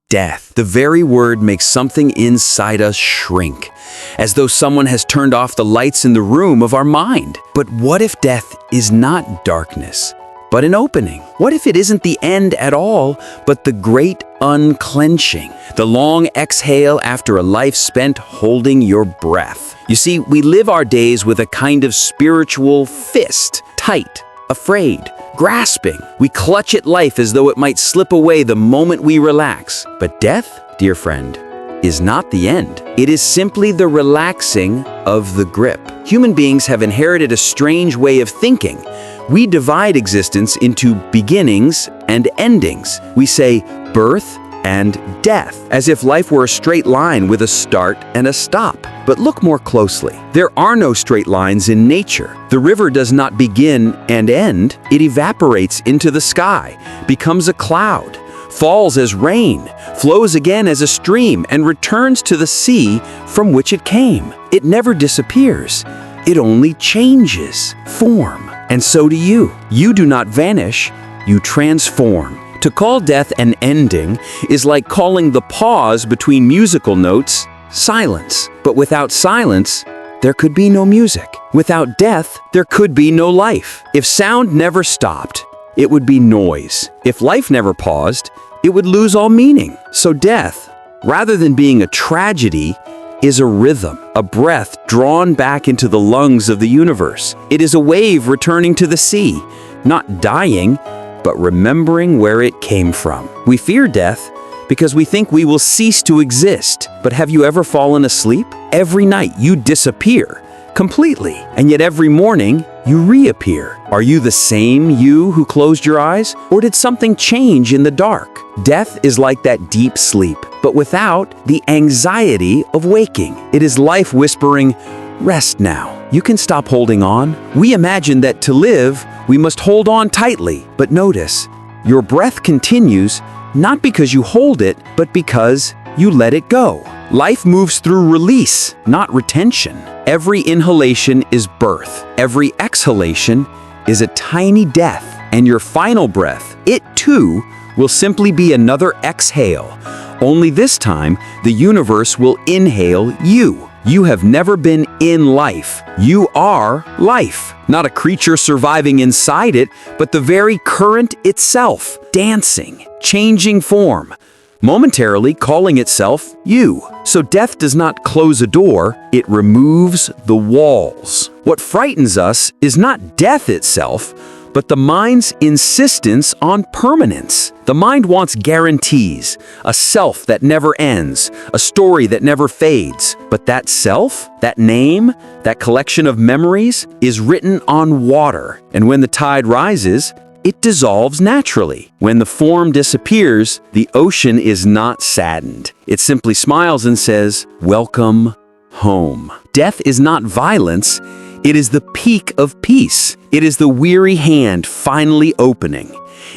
Death. The very word makes something inside us shrink, as though someone has turned off the lights in the room of our mind. But what if death is not darkness, but an opening? What if it isn't the end at all, but the great unclenching, the long exhale after a life spent holding your breath? You see, we live our days with a kind of spiritual fist, tight, afraid, grasping. We clutch at life as though it might slip away the moment we relax. But death, dear friend, is not the end. It is simply the relaxing of the grip. Human beings have inherited a strange way of thinking. We divide existence into beginnings and endings. We say birth and death, as if life were a straight line with a start and a stop. But look more closely. There are no straight lines in nature. The river does not begin and end. It evaporates into the sky, becomes a cloud, falls as rain, flows again as a stream, and returns to the sea from which it came. It never disappears. It only changes form. And so do you. You do not vanish, you transform. To call death an ending is like calling the pause between musical notes silence. But without silence, there could be no music. Without death, there could be no life. If sound never stopped, it would be noise. If life never paused, it would lose all meaning. So death, rather than being a tragedy, is a rhythm, a breath drawn back into the lungs of the universe. It is a wave returning to the sea, not dying, but remembering where it came from. We fear death because we think we will cease to exist. But have you ever fallen asleep? Every night you disappear completely, and yet every morning you reappear. Are you the same you who closed your eyes, or did something change in the dark? Death is like that deep sleep, but without the anxiety of waking. It is life whispering, "Rest now. You can stop holding on." We imagine that to live, we must hold on tightly. But notice, your breath continues, not because you hold it, but because you let it go. Life moves through release, not retention. Every inhalation is birth. Every exhalation is a tiny death. And your final breath, it too, will simply be another exhale. Only this time, the universe will inhale you. You have never been in life. You are life. Not a creature surviving inside it, but the very current itself, dancing, changing form, momentarily calling itself you. So death does not close a door, it removes the walls. What frightens us is not death itself, but the mind's insistence on permanence. The mind wants guarantees, a self that never ends, a story that never fades. But that self, that name, that collection of memories is written on water. And when the tide rises, it dissolves naturally. When the form disappears, the ocean is not saddened. It simply smiles and says, "Welcome home." Death is not violence. It is the peak of peace. It is the weary hand finally opening.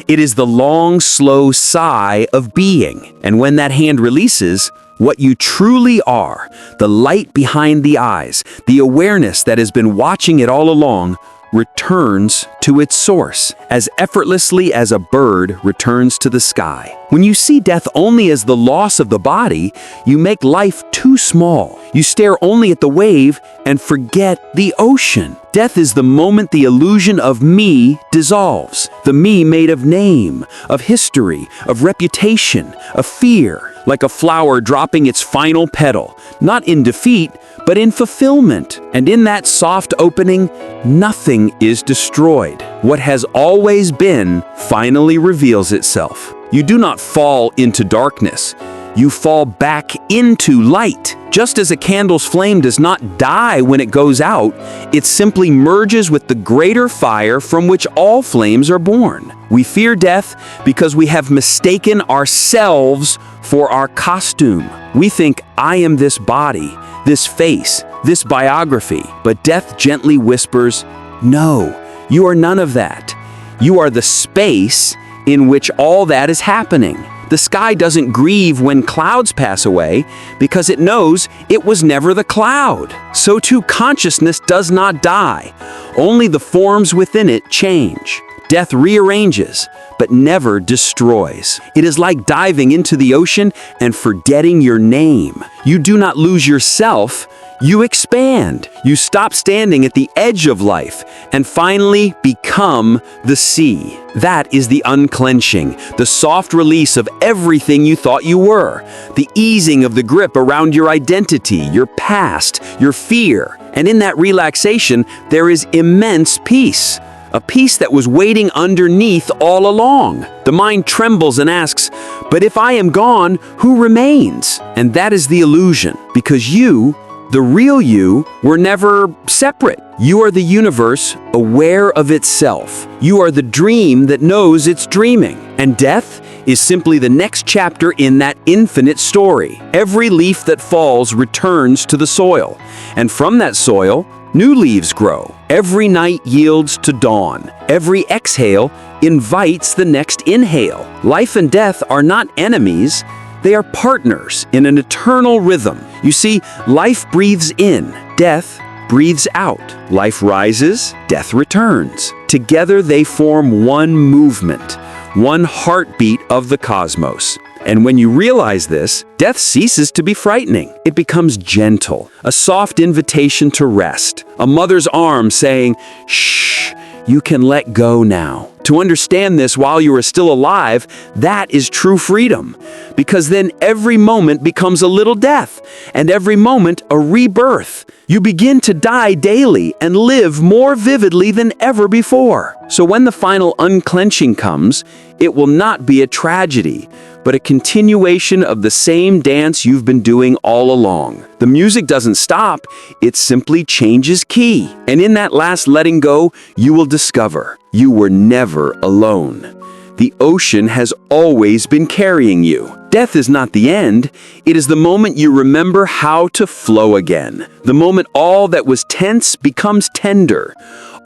It is the long, slow sigh of being. And when that hand releases, what you truly are, the light behind the eyes, the awareness that has been watching it all along, returns to its source, as effortlessly as a bird returns to the sky. When you see death only as the loss of the body, you make life too small. You stare only at the wave and forget the ocean. Death is the moment the illusion of me dissolves. The me made of name, of history, of reputation, of fear, like a flower dropping its final petal, not in defeat, but in fulfillment. And in that soft opening, nothing is destroyed. What has always been finally reveals itself. You do not fall into darkness. You fall back into light. Just as a candle's flame does not die when it goes out, it simply merges with the greater fire from which all flames are born. We fear death because we have mistaken ourselves for our costume. We think, "I am this body, this face, this biography." But death gently whispers, "No, you are none of that. You are the space in which all that is happening." The sky doesn't grieve when clouds pass away because it knows it was never the cloud. So too consciousness does not die. Only the forms within it change. Death rearranges, but never destroys. It is like diving into the ocean and forgetting your name. You do not lose yourself, you expand. You stop standing at the edge of life and finally become the sea. That is the unclenching, the soft release of everything you thought you were, the easing of the grip around your identity, your past, your fear. And in that relaxation, there is immense peace. A peace that was waiting underneath all along. The mind trembles and asks, but if I am gone, who remains? And that is the illusion, because you, the real you, were never separate. You are the universe aware of itself. You are the dream that knows it's dreaming. And death is simply the next chapter in that infinite story. Every leaf that falls returns to the soil. And from that soil, new leaves grow. Every night yields to dawn. Every exhale invites the next inhale. Life and death are not enemies. They are partners in an eternal rhythm. You see, life breathes in, death breathes out. Life rises, death returns. Together they form one movement, one heartbeat of the cosmos. And when you realize this, death ceases to be frightening. It becomes gentle, a soft invitation to rest, a mother's arm saying, shh, you can let go now. To understand this while you are still alive, that is true freedom. Because then every moment becomes a little death, and every moment a rebirth. You begin to die daily and live more vividly than ever before. So when the final unclenching comes, it will not be a tragedy, but a continuation of the same dance you've been doing all along. The music doesn't stop, it simply changes key. And in that last letting go, you will discover you were never alone. The ocean has always been carrying you. Death is not the end. It is the moment you remember how to flow again. The moment all that was tense becomes tender.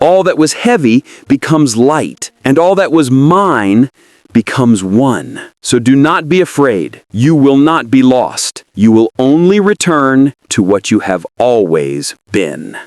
All that was heavy becomes light. And all that was mine becomes one. So do not be afraid. You will not be lost. You will only return to what you have always been.